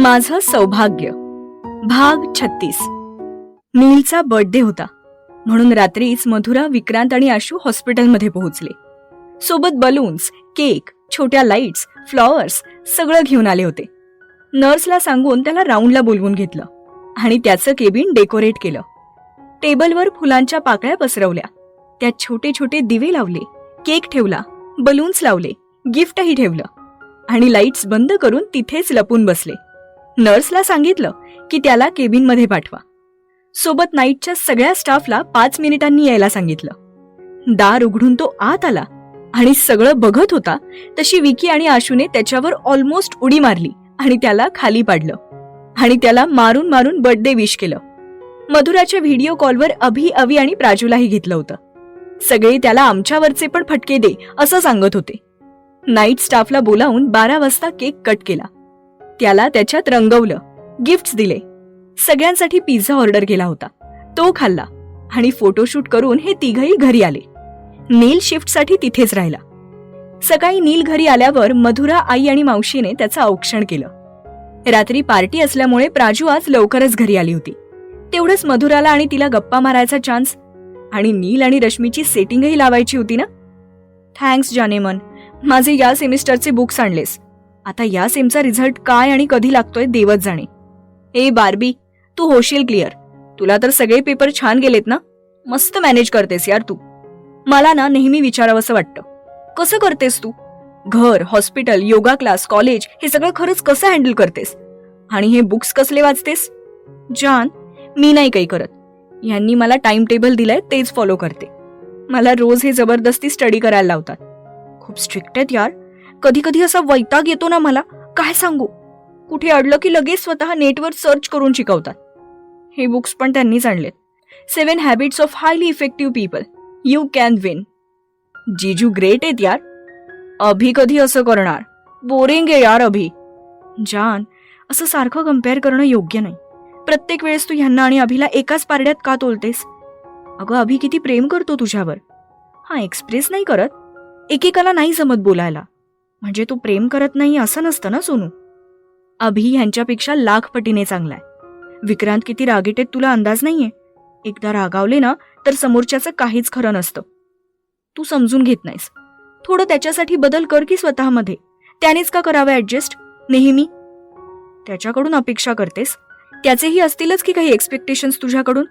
माझं सौभाग्य भाग 36. नीलचा बर्थडे होता म्हणून रात्रीच मधुरा, विक्रांत आणि आशू हॉस्पिटलमध्ये पोहोचले. सोबत बलून्स, केक, छोट्या लाईट्स, फ्लॉवर्स सगळं घेऊन आले होते. नर्सला सांगून त्याला राऊंडला बोलवून घेतलं आणि त्याचं केबिन डेकोरेट केलं. टेबलवर फुलांच्या पाकळ्या पसरवल्या, त्यात छोटे छोटे दिवे लावले, केक ठेवला, बलून्स लावले, गिफ्टही ठेवलं आणि लाईट्स बंद करून तिथेच लपून बसले. नर्सला सांगितलं की त्याला केबिनमध्ये पाठवा. सोबत नाईटच्या सगळ्या स्टाफला 5 मिनिटांनी यायला सांगितलं. दार उघडून तो आत आला आणि सगळं बघत होता तशी विकी आणि आशूने त्याच्यावर ऑलमोस्ट उडी मारली आणि त्याला खाली पाडलं आणि त्याला मारून मारून बर्थडे विश केलं. मधुराच्या व्हिडिओ कॉलवर अभि, अवी आणि प्राजूलाही घेतलं होतं. सगळे त्याला आमच्यावरचे पण फटके दे असं सांगत होते. नाईट स्टाफला बोलावून 12 वाजता केक कट केला. त्याला त्याच्यात रंगवलं, गिफ्ट्स दिले. सगळ्यांसाठी पिझ्झा ऑर्डर केला होता, तो खाल्ला आणि फोटोशूट करून हे तिघही घरी आले. नील शिफ्टसाठी तिथेच राहिला. सकाळी नील घरी आल्यावर मधुरा, आई आणि मावशीने त्याचं औक्षण केलं. रात्री पार्टी असल्यामुळे प्राजू आज लवकरच घरी आली होती. तेवढंच मधुराला आणि तिला गप्पा मारायचा चान्स आणि नील आणि रश्मीची सेटिंगही लावायची होती ना. थँक्स जानेमन, माझे या सेमिस्टरचे बुक्स आणलेस. आता या सेमचा रिझल्ट काय आणि कधी लागतोय देवच जाणे. ए बार्बी, तू होशील क्लिअर. तुला तर सगळे पेपर छान गेलेत ना. मस्त मॅनेज करतेस यार तू. मला ना नेहमी विचारावंसं वाटतं, कसं करतेस तू? घर, हॉस्पिटल, योगा क्लास, कॉलेज हे सगळं खरंच कसं हँडल करतेस? आणि हे बुक्स कसले वाचतेस? जान, मी नाही काही करत. यांनी मला टाइम टेबल दिलंय, तेच फॉलो करते. मला रोज हे जबरदस्ती स्टडी करायला लावतात. खूप स्ट्रिक्ट आहेत यार. कधी कधी असा वैताग येतो ना मला, काय सांगू. कुठे अडलं की लगेच स्वतः नेटवर सर्च करून शिकवतात. हे बुक्स पण त्यांनीच आणलेत. 7 habits of highly effective people, you can win. जीजू ग्रेट आहेत यार. अभि कधी असं करणार? बोरिंग आहे यार अभि. जान, असं सारखं कम्पेअर करणं योग्य नाही. प्रत्येक वेळेस तू ह्यांना आणि अभिला एकाच पारड्यात का तोलतेस? अगं अभि किती प्रेम करतो तुझ्यावर. हा एक्सप्रेस नाही करत. एकेकाला नाही जमत बोलायला. म्हणजे तू प्रेम करत नाही असं नसतं ना सोनू. अभि ह्यांच्यापेक्षा लाख पटीने चांगलाय. विक्रांत किती रागीट तुला अंदाज नाहीये. एकदा रागावले ना तर समोरच्याचं काहीच खरं नसतं. तू समजून घेत नाहीस. थोडं त्याच्यासाठी बदल कर की स्वतःमध्ये. त्यानेच का करावं ऍडजस्ट नेहमी? त्याच्याकडून अपेक्षा करतेस. त्याचेही असतीलच की काही एक्सपेक्टेशन्स तुझ्याकडून.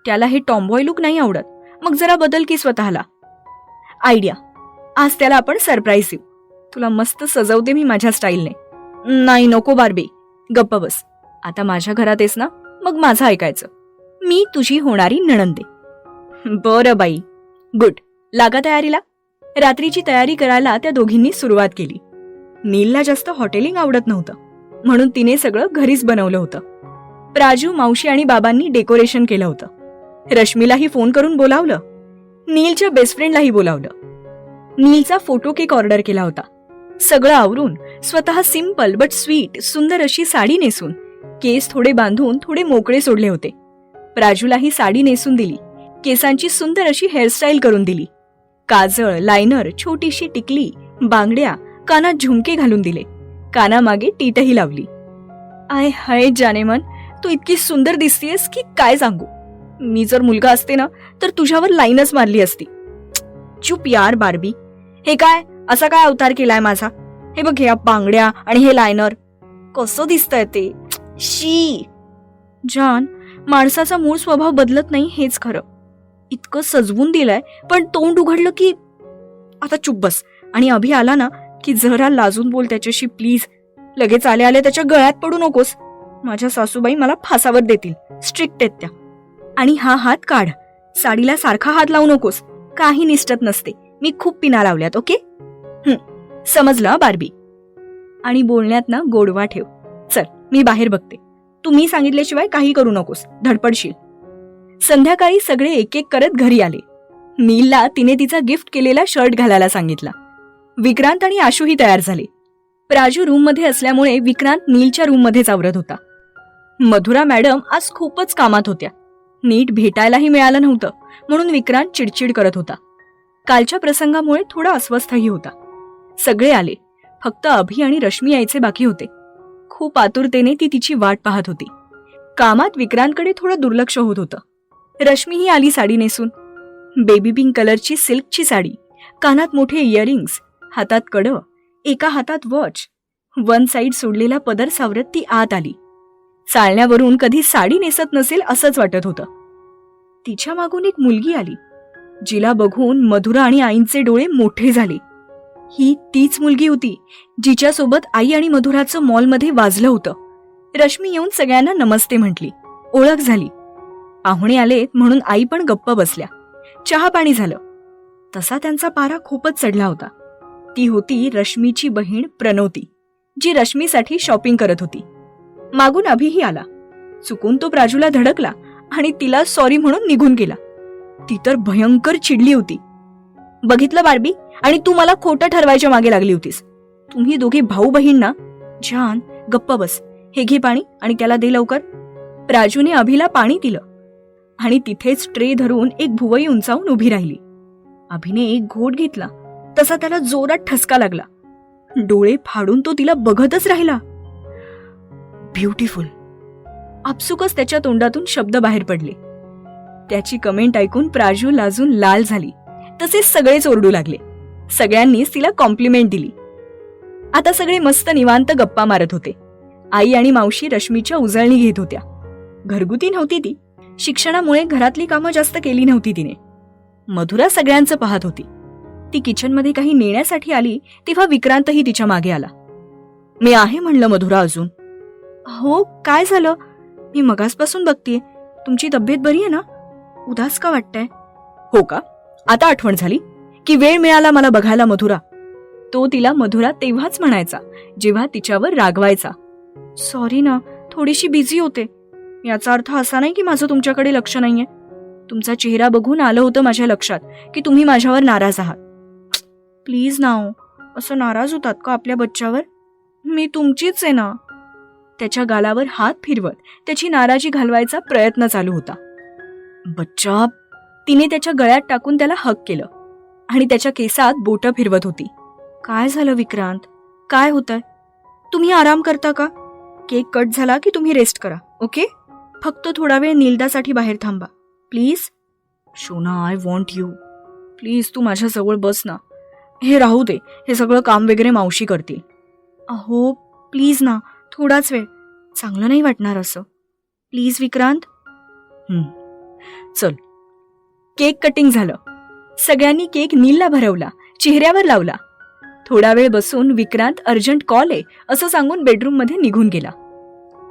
त्याला हे टॉम्बॉय लुक नाही आवडत. मग जरा बदल की स्वतःला. आयडिया, आज त्याला आपण सरप्राईज देऊ. तुला मस्त सजवते मी माझ्या स्टाईलने. नाही नको बार्बी, गप्प बस. आता माझ्या घरात आहेस ना, मग माझं ऐकायचं. मी तुझी होणारी नणंदे. बरं बाई, गुड. लागा तयारीला. रात्रीची तयारी करायला त्या दोघींनी सुरुवात केली. नीलला जास्त हॉटेलिंग आवडत नव्हतं म्हणून तिने सगळं घरीच बनवलं होतं. प्राजू, मावशी आणि बाबांनी डेकोरेशन केलं होतं. रश्मीलाही फोन करून बोलावलं. नीलच्या बेस्ट फ्रेंडलाही बोलावलं. नीलचा फोटो केक ऑर्डर केला होता. सगळं आवरून स्वतः सिंपल बट स्वीट सुंदर अशी साडी नेसून, केस थोडे बांधून थोडे मोकळे सोडले होते. प्राजूलाही साडी नेसून दिली. केसांची सुंदर अशी हेअरस्टाईल करून दिली. काजळ, लायनर, छोटीशी टिकली, बांगड्या, कानात झुमके घालून दिले. कानामागे टीटही लावली. आय हाय जानेमन, तू इतकी सुंदर दिसतीयस की काय सांगू. मी जर मुलगा असते ना तर तुझ्यावर लाईनच मारली असती. चुप यार बार्बी. हे काय, असा काय अवतार केलाय माझा? हे बघ, ह्या बांगड्या आणि हे लायनर कसं दिसतंय ते. शी. जान, माणसाचा मूळ स्वभाव बदलत नाही हेच खरं. इतकं सजवून दिलंय पण तोंड उघडलं की. आता चुप बस. आणि अभि आला ना की जरा लाजून बोल त्याच्याशी प्लीज. लगेच आले आले त्याच्या गळ्यात पडू नकोस. माझ्या सासूबाई मला फासावर देतील. स्ट्रिक्ट आहेत त्या. आणि हा हात काढ. साडीला सारखा हात लावू नकोस. काही निष्ठत नसते. मी खूप पिना लावल्यात. ओके, समजलं बार्बी. आणि बोलण्यात ना गोडवा ठेव. चल, मी बाहेर बघते. तुम्ही सांगितल्याशिवाय काही करू नकोस, धडपडशील. संध्याकाळी सगळे एक एक करत घरी आले. नीलला तिने तिचा गिफ्ट केलेला शर्ट घालायला सांगितला. विक्रांत आणि आशूही तयार झाले. प्राजू रूम मध्ये असल्यामुळे विक्रांत नीलच्या रूम मध्येच आवरत होता. मधुरा मॅडम आज खूपच कामात होत्या. नीट भेटायलाही मिळालं नव्हतं म्हणून विक्रांत चिडचिड करत होता. कालच्या प्रसंगामुळे थोडा अस्वस्थही होता. सगळे आले, फक्त अभि आणि रश्मी यायचे बाकी होते. खूप आतुरतेने ती तिची वाट पाहत होती. कामात विक्रांतकडे थोडं दुर्लक्ष होत होतं. रश्मीही आली साडी नेसून. बेबी पिंक कलरची सिल्कची साडी, कानात मोठे इयरिंग्स, हातात कडं, एका हातात वॉच, वन साईड सोडलेला पदर सावरत ती आत आली. चालण्यावरून कधी साडी नेसत नसेल असंच वाटत होतं. तिच्या मागून एक मुलगी आली, जिला बघून मधुरा आणि आईंचे डोळे मोठे झाले. ही तीच मुलगी होती जिच्यासोबत आई आणि मधुराचं मॉलमध्ये वाजलं होतं. रश्मी येऊन सगळ्यांना नमस्ते म्हटली. ओळख झाली. पाहुणे आलेत म्हणून आई पण गप्प बसल्या. चहा पाणी झालं. तसा त्यांचा पारा खूपच चढला होता. ती होती रश्मीची बहीण प्रणोती, जी रश्मीसाठी शॉपिंग करत होती. मागून अभिही आला. चुकून तो प्राजूला धडकला आणि तिला सॉरी म्हणून निघून गेला. ती तर भयंकर चिडली होती. बघितलं बार्बी, आणि तू मला खोटं ठरवायच्या मागे लागली होतीस. तुम्ही दोघे भाऊ बहीण ना. छान, गप्प बस. हे घे पाणी आणि त्याला दे लवकर. प्राजूने अभिला पाणी दिलं आणि तिथेच ट्रे धरून एक भुवई उंचावून उभी राहिली. अभिने एक घोट घेतला तसा त्याला जोरात ठसका लागला. डोळे फाडून तो तिला बघतच राहिला. ब्युटिफुल. आपसुकच त्याच्या तोंडातून शब्द बाहेर पडले. त्याची कमेंट ऐकून प्राजू लाजून लाल झाली. तसेच सगळेच ओरडू लागले. सगळ्यांनीच तिला कॉम्प्लिमेंट दिली. आता सगळे मस्त निवांत गप्पा मारत होते. आई आणि मावशी रश्मीच्या उजळणी घेत होत्या. घरगुती नव्हती ती. शिक्षणामुळे घरातली कामं जास्त केली नव्हती तिने. मधुरा सगळ्यांचं पाहत होती. ती किचनमध्ये काही नेण्यासाठी आली तेव्हा विक्रांतही तिच्या मागे आला. मी आहे म्हणलं मधुरा अजून. हो, काय झालं? मी मगासपासून बघतीये. तुमची तब्येत बरी आहे ना? उदास का वाटतंय? हो का? आता आठवण झाली की वेळ मिळाला मला बघायला मधुरा. तो तिला मधुरा तेव्हाच म्हणायचा जेव्हा तिच्यावर रागवायचा. सॉरी ना, थोडीशी बिझी होते. याचा अर्थ असा नाही की माझं तुमच्याकडे लक्ष नाहीये. तुमचा चेहरा बघून आलं होतं माझ्या लक्षात की तुम्ही माझ्यावर नाराज आहात. प्लीज ना, असं नाराज होतात का आपल्या बच्च्यावर? मी तुमचीच आहे ना. त्याच्या गालावर हात फिरवत त्याची नाराजी घालवायचा प्रयत्न चालू होता. बच्चा, तिने त्याच्या गळ्यात टाकून त्याला हक केलं आणि त्याच्या केसात बोटं फिरवत होती. काय झालं विक्रांत? काय होतंय? तुम्ही आराम करता का? केक कट झाला की तुम्ही रेस्ट करा, ओके? फक्त थोडा वेळ नीलदासाठी बाहेर थांबा प्लीज. शोना, आय वॉन्ट यू. प्लीज तू माझ्या जवळ बस ना. हे राहू दे, हे सगळं काम वगैरे मावशी करतील. अहो प्लीज ना, थोडाच वेळ. चांगलं नाही वाटणार असं. प्लीज विक्रांत. चल. केक कटिंग झालं. सगळ्यांनी केक नीलला भरवला, चेहऱ्यावर लावला. थोडा वेळ बसून विक्रांत अर्जंट कॉल आहे असं सांगून बेडरूममध्ये निघून गेला.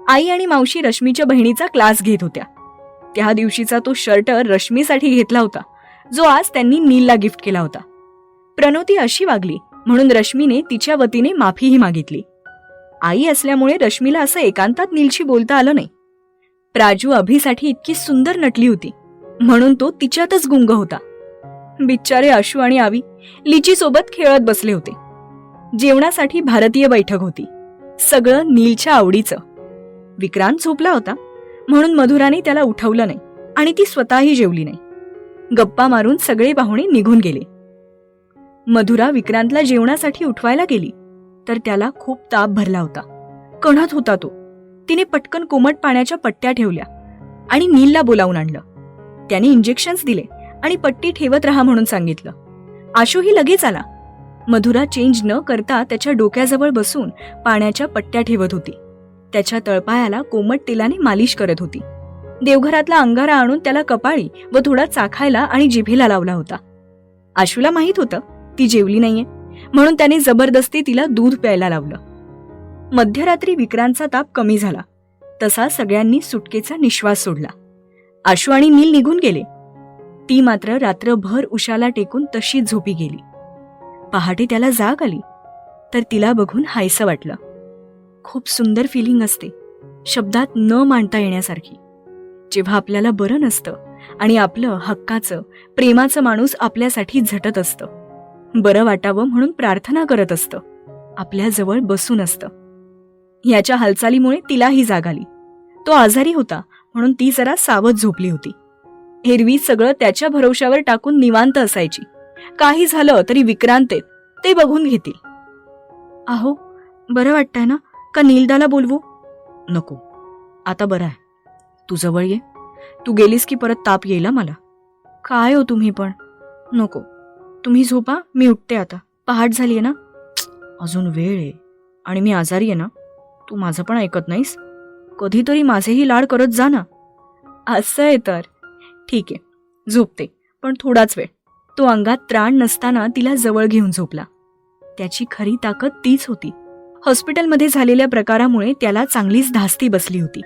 आई आणि मावशी रश्मीच्या बहिणीचा क्लास घेत होत्या. त्या दिवशीचा तो शर्ट रश्मीसाठी घेतला होता, जो आज त्यांनी नीलला गिफ्ट केला होता. प्रणोती अशी वागली म्हणून रश्मीने तिच्या वतीने माफीही मागितली. आई असल्यामुळे रश्मीला असं एकांतात नीलशी बोलता आलं नाही. प्राजू अभिसाठी इतकी सुंदर नटली होती म्हणून तो तिच्यातच गुंग होता. बिचारे आशू आणि आवी लिची सोबत खेळत बसले होते. जेवणासाठी भारतीय बैठक होती. सगळं नीलच्या आवडीचं. विक्रांत झोपला होता म्हणून मधुराने त्याला उठवलं नाही आणि ती स्वतःही जेवली नाही. गप्पा मारून सगळे पाहुणे निघून गेले. मधुरा विक्रांतला जेवणासाठी उठवायला गेली तर त्याला खूप ताप भरला होता. कणत होता तो. तिने पटकन कोमट पाण्याच्या पट्ट्या ठेवल्या आणि नीलला बोलावून आणलं. त्याने इंजेक्शन्स दिले आणि पट्टी ठेवत राहा म्हणून सांगितलं. आशूही लगेच आला. मधुरा चेंज न करता त्याच्या डोक्याजवळ बसून पाण्याच्या पट्ट्या ठेवत होती. त्याच्या तळपायाला कोमट तेलाने मालिश करत होती. देवघरातला अंगारा आणून त्याला कपाळी व थोडा चाखायला आणि जिभेला लावला होता. आशूला माहित होतं ती जेवली नाहीये म्हणून त्याने जबरदस्ती तिला दूध प्यायला लावलं. मध्यरात्री विक्रांतचा ताप कमी झाला तसा सगळ्यांनी सुटकेचा निश्वास सोडला. आशू आणि नील निघून गेले. ती मात्र रात्रभर उशाला टेकून तशीच झोपी गेली. पहाटे त्याला जाग आली तर तिला बघून हायसं वाटलं. खूप सुंदर फिलिंग असते, शब्दात न मांडता येण्यासारखी. जेव्हा आपल्याला बरं नसतं आणि आपलं हक्काचं प्रेमाचं माणूस आपल्यासाठी झटत असतं, बरं वाटावं म्हणून प्रार्थना करत असतं, आपल्याजवळ बसून असतं. याच्या हालचालीमुळे तिलाही जाग आली. तो आजारी होता म्हणून ती जरा सावध झोपली होती. एरवी सगळं त्याच्या भरवशावर टाकून निवांत असायची. काही झालं तरी विक्रांत ते बघून घेतील. अहो बरं वाटतंय ना? का नीलदाला बोलवू? नको, आता बरं आहे. तू जवळ ये. तू गेलीस की परत ताप येईल हं मला. काय हो तुम्ही पण. नको, तुम्ही झोपा, मी उठते आता. पहाट झालीये ना. अजून वेळ आहे आणि मी आजारी आहे ना. तू माझं पण ऐकत नाहीस. कधीतरी माझेही लाड करत जा ना. असं आहे तर. ठीक आहे, झोपते, पण थोडाच वेळ. तो अंगात त्राण नसताना तिला जवळ घेऊन झोपला. त्याची खरी ताकद तीच होती. हॉस्पिटलमध्ये झालेल्या प्रकारामुळे त्याला चांगलीच धास्ती बसली होती.